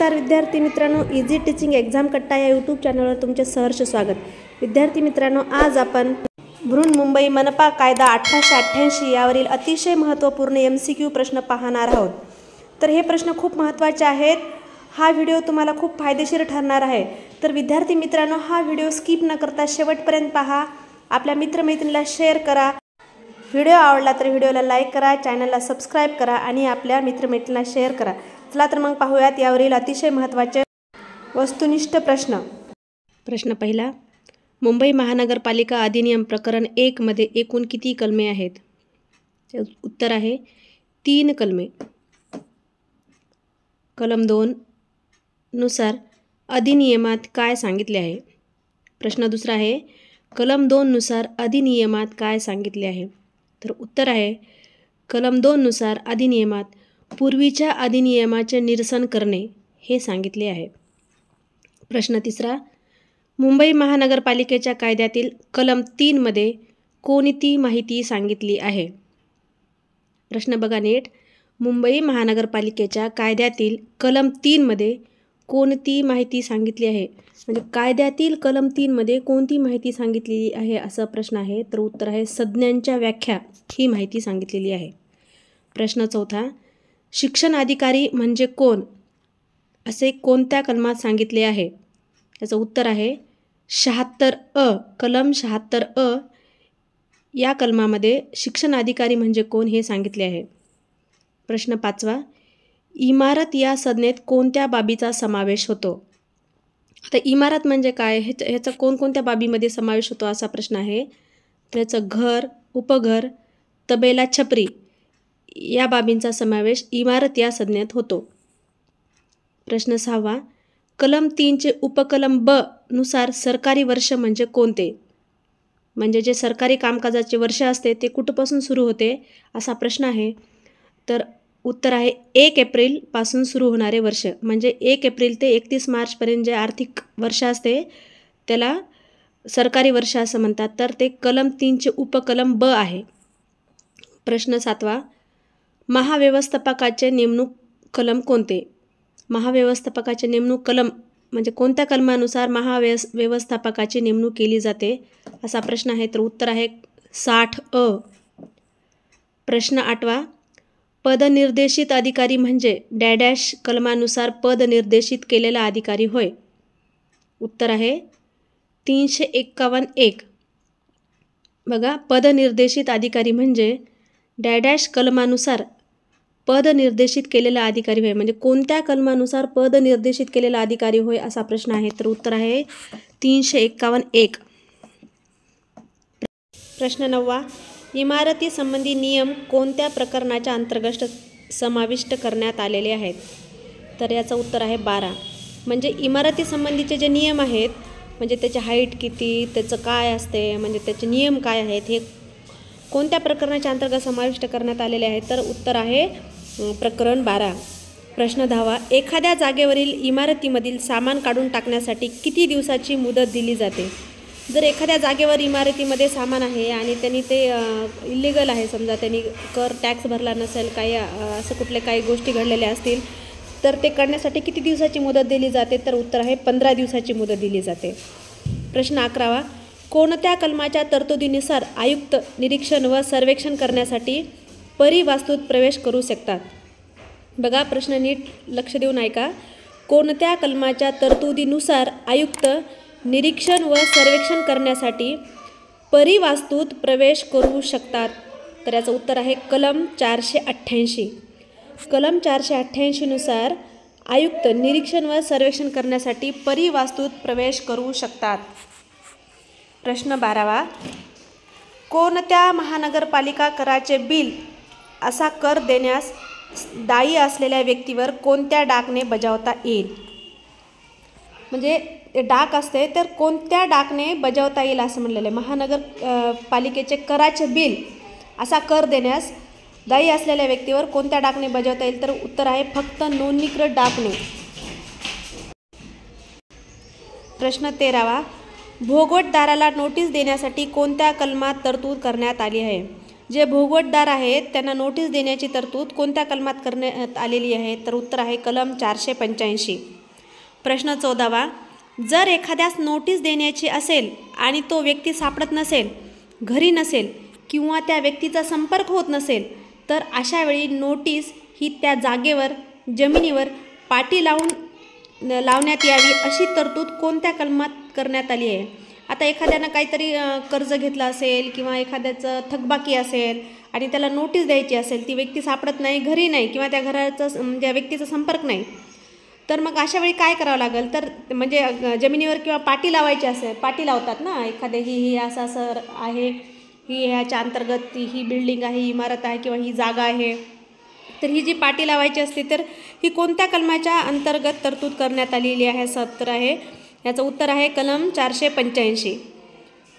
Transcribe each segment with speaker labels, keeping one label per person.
Speaker 1: नमस्कार विद्यार्थी मित्रांनो, इझी टीचिंग एक्झाम कट्टा या यूट्यूब चॅनलवर तुमचे सहर्ष स्वागत। विद्यार्थी मित्रांनो, आज आपण बृहन्मुंबई मनपा कायदा 1888 यावरील अतिशय महत्त्वपूर्ण MCQ प्रश्न पाहणार आहोत। तर हे प्रश्न खूप महत्त्वाचे आहेत। हा व्हिडिओ तुम्हाला खूप फायदेशीर ठरणार आहे। तर विद्यार्थी मित्रांनो, हा व्हिडिओ स्किप न करता शेवटपर्यंत पहा, आपल्या मित्रमैत्रिणींना शेअर करा। व्हिडिओ आवडला तर व्हिडिओला लाईक करा, चॅनलला सबस्क्राइब करा आणि आपल्या मित्रमैत्रिणींना शेअर करा। चला तर मग पाहूयात यावरील अतिशय महत्त्वाचे वस्तुनिष्ठ प्रश्न। प्रश्न पहिला, मुंबई महानगरपालिका अधिनियम प्रकरण 1 मध्ये एकूण किती कलमे आहेत? उत्तर आहे 3 कलमे। कलम 2 नुसार अधिनियमात काय सांगितले आहे? प्रश्न दुसरा आहे, कलम 2 नुसार अधिनियमात काय सांगितले आहे? तर उत्तर आहे कलम 2 नुसार अधिनियमात पूर्वीच्या अधिनियमाचे निरसन करणे हे सांगितले आहे। प्रश्न तिसरा, मुंबई महानगरपालिकेच्या कायद्यातील कलम 3 मध्ये कोणती माहिती सांगितली आहे? प्रश्न बघा नीट, मुंबई महानगरपालिकेच्या कायद्यातील कलम 3 मध्ये कोणती माहिती सांगितली आहे? म्हणजे कायद्यातील कलम 3 मध्ये कोणती माहिती सांगितलेली आहे असा प्रश्न आहे। तर उत्तर आहे संज्ञांच्या व्याख्या ही माहिती सांगितलेली आहे। प्रश्न चौथा, शिक्षण अधिकारी म्हणजे कोण असे कोणत्या कलमात सांगितले आहे? याचं उत्तर आहे 76 कलम 76 या कलमामध्ये शिक्षण अधिकारी म्हणजे कोण हे सांगितले आहे। प्रश्न पाचवा, इमारत या संज्ञेत कोणत्या बाबीचा समावेश होतो? आता इमारत म्हणजे काय, ह्याचा कोणकोणत्या बाबीमध्ये समावेश होतो असा प्रश्न आहे। त्याचं घर, उपघर, तबेला, छपरी या बाबींचा समावेश इमारत या संज्ञेत होतो। प्रश्न 6, कलम 3चे उपकलम ब नुसार सरकारी वर्ष म्हणजे कोणते? म्हणजे जे सरकारी कामकाजाचे वर्ष असते ते कुठपासून सुरू होते असा प्रश्न आहे। तर उत्तर आहे 1 एप्रिलपासून सुरू होणारे वर्ष, म्हणजे 1 एप्रिल ते 31 मार्चपर्यंत जे आर्थिक वर्ष असते त्याला सरकारी वर्ष असं म्हणतात। तर ते कलम 3चे उपकलम ब आहे। प्रश्न 7, महाव्यवस्थापकाचे नेमणूक कलम कोणते? महाव्यवस्थापकाचे नेमणूक कलम म्हणजे कोणत्या कलमानुसार महाव्यवस्थापकाची नेमणूक केली जाते असा प्रश्न आहे। तर उत्तर आहे 60 प्रश्न 8, पदनिर्देशित अधिकारी म्हणजे डॅडॅश कलमानुसार पदनिर्देशित केलेला अधिकारी होय? उत्तर आहे 351 बघा, पदनिर्देशित अधिकारी म्हणजे डॅडॅश कलमानुसार पदनिर्देशित केलेला अधिकारी होय, म्हणजे कोणत्या कलमानुसार पदनिर्देशित केलेला अधिकारी होय असा प्रश्न आहे। तर उत्तर आहे 351 प्रश्न 9, इमारती संबंधी नियम कोणत्या प्रकरणाच्या अंतर्गत समाविष्ट करण्यात आलेले आहेत? तर याचं उत्तर आहे 12। म्हणजे इमारती संबंधीचे जे नियम आहेत, म्हणजे त्याची हाईट किती, त्याचं काय असते, म्हणजे त्याचे नियम काय आहेत, हे कोणत्या प्रकरणाच्या अंतर्गत समाविष्ट करण्यात आलेले आहेत? तर उत्तर आहे प्रकरण 12। प्रश्न 10, एखाद्या जागेवरील इमारतीमधील सामान काढून टाकण्यासाठी किती दिवसाची मुदत दिली जाते? जर एखाद्या जागेवर इमारतीमध्ये सामान आहे आणि त्यांनी ते इलिगल आहे, समजा त्यांनी कर टॅक्स भरला नसेल, काही असं कुठले काही गोष्टी घडलेल्या असतील, तर ते काढण्यासाठी किती दिवसाची मुदत दिली जाते? तर उत्तर आहे 15 दिवसाची मुदत दिली जाते। प्रश्न 11, कोणत्या कलमाच्या तरतुदीनुसार आयुक्त निरीक्षण व सर्वेक्षण करण्यासाठी परिवास्तूत प्रवेश करू शकतात? बघा, प्रश्न नीट लक्ष देऊन ऐका। कोणत्या कलमाच्या तरतुदीनुसार आयुक्त निरीक्षण व सर्वेक्षण करण्यासाठी परिवास्तूत प्रवेश करू शकतात? तर याचं उत्तर आहे कलम 488। कलम 488 नुसार आयुक्त निरीक्षण व सर्वेक्षण करण्यासाठी परिवास्तूत प्रवेश करू शकतात। प्रश्न 12, कोणत्या महानगरपालिका कराचे बिल असा कर देण्यास दायी असलेल्या व्यक्तीवर कोणत्या डाकने बजावता येईल? म्हणजे डाक असते तर कोणत्या डाकने बजावता येईल असं म्हणलेलं आहे। महानगरपालिकेचे कराचे बिल असा कर देण्यास दायी असलेल्या व्यक्तीवर कोणत्या डाकने बजावता येईल? तर उत्तर आहे फक्त नोंदणीकृत डाकने। प्रश्न 13, भोगवटदाराला नोटीस देण्यासाठी कोणत्या कलमात तरतूद करण्यात आली आहे? जे भोगवटदार आहेत त्यांना नोटीस देण्याची तरतूद कोणत्या कलमात करण्यात आलेली आहे? तर उत्तर आहे कलम 485। प्रश्न 14वा, जर एखाद्यास नोटीस देण्याची असेल आणि तो व्यक्ती सापडत नसेल, घरी नसेल किंवा त्या व्यक्तीचा संपर्क होत नसेल, तर अशावेळी नोटीस ही त्या जागेवर जमिनीवर पाटी लावण्यात यावी अशी तरतूद कोणत्या कलमात करण्यात आली आहे? आता एखाद्यानं काहीतरी कर्ज घेतलं असेल किंवा एखाद्याचं थकबाकी असेल आणि त्याला नोटीस द्यायची असेल, ती व्यक्ती सापडत नाही, घरी नाही किंवा त्या घराचं त्या व्यक्तीचा संपर्क नाही, तर मग अशा वेळी काय करावं लागेल? तर म्हणजे जमिनीवर किंवा पाटी लावायची असेल, पाटी लावतात ना एखाद्या ही असं असं आहे, ही ह्याच्या अंतर्गत ही बिल्डिंग आहे, ही इमारत आहे किंवा ही जागा आहे, तर ही जी पाटी लावायची असते तर ही कोणत्या कलमाच्या अंतर्गत तरतूद करण्यात आलेली आहे? असं उत्तर आहे. याचं उत्तर आहे कलम 485.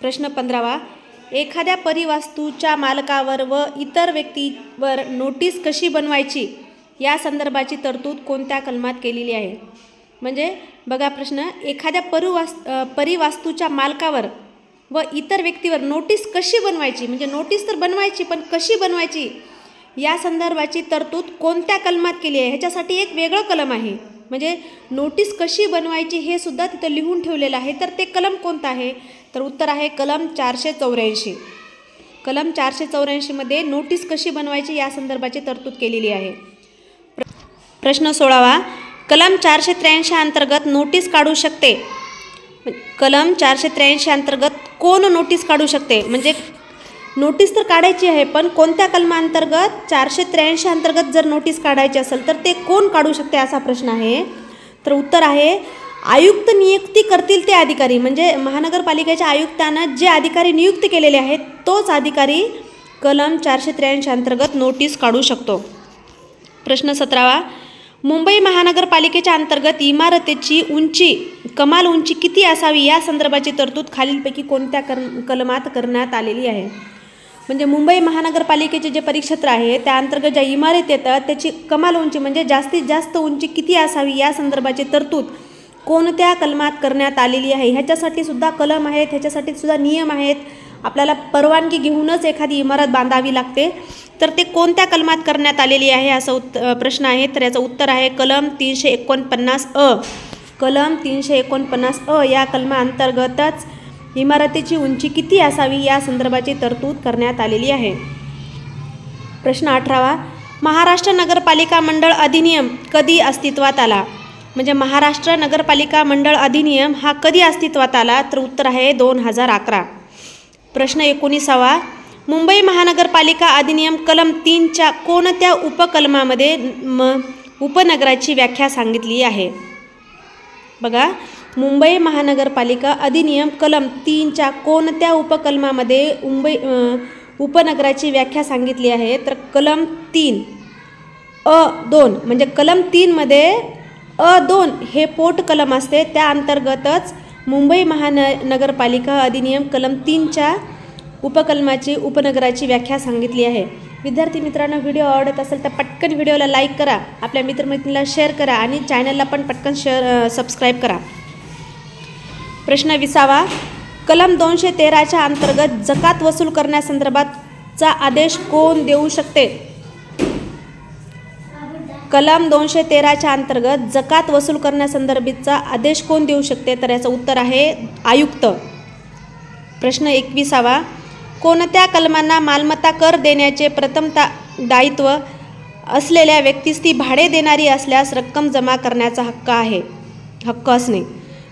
Speaker 1: प्रश्न 15वा, एखाद्या परिवास्तूच्या मालकावर व इतर व्यक्तीवर नोटीस कशी बनवायची या संदर्भाची तरतूद कोणत्या कलमात केलेली आहे? म्हणजे बघा प्रश्न, एखाद्या परिवास्तूच्या मालकावर व इतर व्यक्तीवर नोटीस कशी बनवायची, म्हणजे नोटीस तर बनवायची पण कशी बनवायची या संदर्भाची तरतूद कोणत्या कलमात केली आहे? ह्याच्यासाठी एक वेगळं कलम आहे. म्हणजे नोटीस कशी बनवायची हे सुद्धा तिथं लिहून ठेवलेलं आहे. तर ते कलम कोणतं आहे? तर उत्तर आहे कलम 484. कलम 484मध्ये नोटीस कशी बनवायची या संदर्भाची तरतूद केलेली आहे. प्रश्न 16वा, कलम 483 अंतर्गत नोटीस काढू शकते. कलम 483 अंतर्गत कोण नोटीस काढू शकते? म्हणजे नोटीस तर काढायची आहे पण कोणत्या कलमांतर्गत? 483 अंतर्गत जर नोटीस काढायची असेल तर ते कोण काढू शकते असा प्रश्न आहे. तर उत्तर आहे आयुक्त नियुक्ती करतील ते अधिकारी. म्हणजे महानगरपालिकेच्या आयुक्तांना जे अधिकारी नियुक्त केलेले आहेत तोच अधिकारी कलम 483 अंतर्गत नोटीस काढू शकतो. प्रश्न 17वा, मुंबई महानगरपालिकेच्या अंतर्गत इमारतीची उंची कमाल उंची किती असावी या संदर्भाची तरतूद खालीलपैकी कोणत्या कलमात करण्यात आलेली आहे? म्हणजे मुंबई महानगरपालिकेचे जे परिक्षेत्र आहे त्या अंतर्गत ज्या इमारती येतात त्याची कमाल उंची म्हणजे जास्तीत जास्त उंची किती असावी या संदर्भाची तरतूद कोणत्या कलमात करण्यात आलेली आहे? ह्याच्यासाठी सुद्धा कलम आहेत, ह्याच्यासाठी सुद्धा नियम आहेत. आपल्याला परवानगी घेऊनच एखादी इमारत बांधावी लागते. तर ते कोणत्या कलमात करण्यात आलेली आहे असं प्रश्न आहे. तर याचं उत्तर आहे कलम 349 कलम 349 या कलमाअंतर्गतच इमारतीची उंची किती असावी या संदर्भाची तरतूद करण्यात आलेली आहे. प्रश्न 18वा, महाराष्ट्र नगरपालिका मंडळ अधिनियम कधी अस्तित्वात आला? म्हणजे महाराष्ट्र नगरपालिका मंडळ अधिनियम हा कधी अस्तित्वात आला? तर उत्तर आहे 2011. प्रश्न 19वा, मुंबई महानगरपालिका अधिनियम कलम 3च्या कोणत्या उपकलमामध्ये उपनगराची व्याख्या सांगितली आहे? बघा, मुंबई महानगरपालिका अधिनियम कलम 3च्या कोणत्या उपकलमामध्ये उपनगराची व्याख्या सांगितली आहे? तर कलम 3(2) म्हणजे कलम 3मध्ये (2) हे पोट कलम असते. त्या अंतर्गतच मुंबई महानगरपालिका अधिनियम कलम 3च्या उपकलमाची उपनगराची व्याख्या सांगितली आहे. विद्यार्थी मित्रांनो, व्हिडिओ आवडत असेल तर पटकन व्हिडिओला लाईक करा, आपल्या मित्रमैत्रिणीला शेअर करा आणि चॅनलला पण पटकन सबस्क्राईब करा. प्रश्न 20वा, कलम 213च्या अंतर्गत जकात वसूल करण्यासंदर्भातचा आदेश कोण देऊ शकते? कलम 213च्या अंतर्गत जकात वसूल करण्यासंदर्भातचा आदेश कोण देऊ शकते? तर याचं उत्तर आहे आयुक्त. प्रश्न 21वा, कोणत्या कलमांना मालमत्ता कर देण्याचे प्रथमतः दायित्व असलेल्या व्यक्तीस ती भाडे देणारी असल्यास रक्कम जमा करण्याचा हक्क असणे?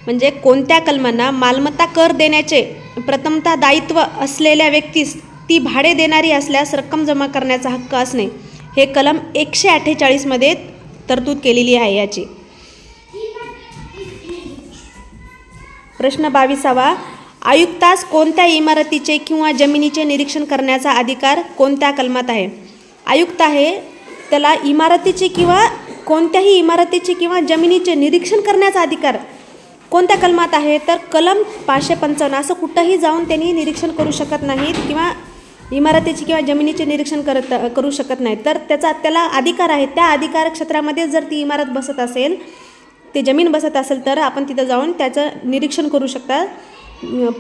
Speaker 1: म्हणजे कोणत्या कलमांना मालमत्ता कर देण्याचे प्रथमतः दायित्व असलेल्या व्यक्तीस ती भाडे देणारी असल्यास रक्कम जमा करण्याचा हक्क असणे हे कलम 148मध्ये तरतूद केलेली आहे याची. प्रश्न 22वा, आयुक्तास कोणत्या इमारतीचे किंवा जमिनीचे निरीक्षण करण्याचा अधिकार कोणत्या कलमात आहे? आयुक्त आहे त्याला इमारतीचे किंवा कोणत्याही इमारतीचे किंवा जमिनीचे निरीक्षण करण्याचा अधिकार कोणत्या कलमात आहे? तर कलम 555. असं कुठंही जाऊन त्यांनी निरीक्षण करू शकत नाहीत किंवा इमारतीचे किंवा जमिनीचे निरीक्षण करू शकत नाहीत. तर त्याला अधिकार आहे. त्या अधिकार क्षेत्रामध्ये जर ती इमारत बसत असेल, ते जमीन बसत असेल तर आपण तिथं जाऊन त्याचं निरीक्षण करू शकता,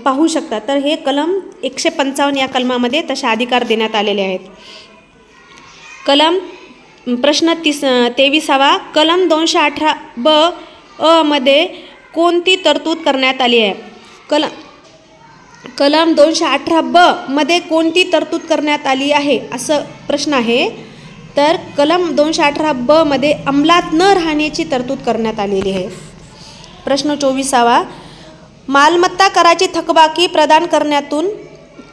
Speaker 1: पाहू शकता. तर हे कलम 155 या कलमामध्ये तसे अधिकार देण्यात आलेले आहेत. प्रश्न 23वा, कलम 218(ब) अ मध्ये कोणती तरतूद करण्यात आली आहे? कलम 218 ब मध्ये कोणती तरतूद करण्यात आली आहे असं प्रश्न आहे. तर कलम 218 ब मध्ये अंमलात न राहण्याची तरतूद करण्यात आलेली आहे. प्रश्न 24वा, मालमत्ता कराची थकबाकी प्रदान करण्यातून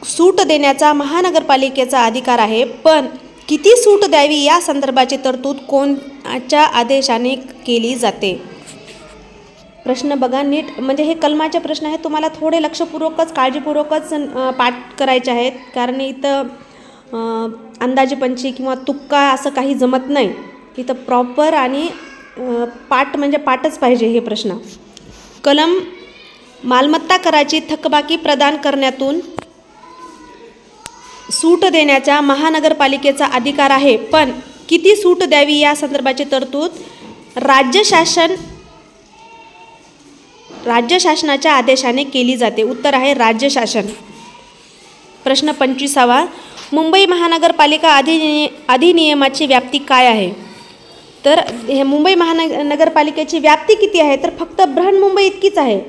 Speaker 1: सूट देण्याचा महानगरपालिकेचा अधिकार आहे, पण किती सूट द्यावी या संदर्भाची तरतूद कोणाच्या आदेशाने केली जाते? प्रश्न बघा नीट, म्हणजे हे कलमाचे प्रश्न आहेत, तुम्हाला थोडे लक्षपूर्वकच काळजीपूर्वकच पाठ करायचे आहेत, कारण इथं अंदाजेपंची किंवा तुक्का असं काही जमत नाही. इथं प्रॉपर आणि पाठ म्हणजे पाठच पाहिजे हे प्रश्न. कलम मालमत्ता कराची थकबाकी प्रदान करण्यातून सूट देण्याचा महानगरपालिकेचा अधिकार आहे, पण किती सूट द्यावी या संदर्भाची तरतूद राज्य शासनाच्या आदेशाने केली जाते. उत्तर आहे राज्य शासन. प्रश्न 25वा, मुंबई महानगरपालिका अधिनियमाची व्याप्ती काय आहे? तर हे मुंबई महानगरपालिकेची व्याप्ती किती आहे? तर फक्त बृहन्मुंबई इतकीच आहे.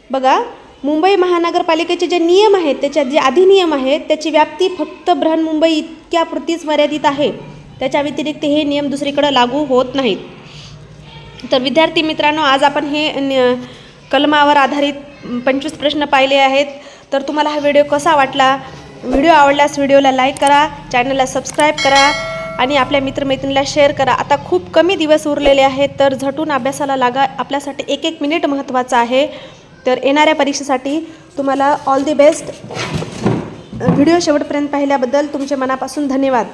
Speaker 1: बघा, मुंबई महानगरपालिकेचे जे नियम आहेत, त्याच्या जे अधिनियम आहेत, त्याची व्याप्ती फक्त बृहन्मुंबई इतक्यापुरतीच मर्यादित आहे. त्याच्या व्यतिरिक्त हे नियम दुसरीकडे लागू होत नाहीत. तर विद्यार्थी मित्रांनो, आज आपण हे कलमावर आधारित 25 प्रश्न पाहिले आहेत. तर तुम्हाला हा व्हिडिओ कसा वाटला? व्हिडिओ आवडल्यास व्हिडिओला लाईक करा, चॅनलला सबस्क्राईब करा आणि आपल्या मित्रमैत्रिणीला शेअर करा. आता खूप कमी दिवस उरलेले आहेत, तर झटून अभ्यासाला लागा. आपल्यासाठी एक एक मिनिट महत्त्वाचं आहे. तर येणाऱ्या परीक्षेसाठी तुम्हाला ऑल दी बेस्ट. व्हिडिओ शेवटपर्यंत पाहिल्याबद्दल तुमचे मनापासून धन्यवाद.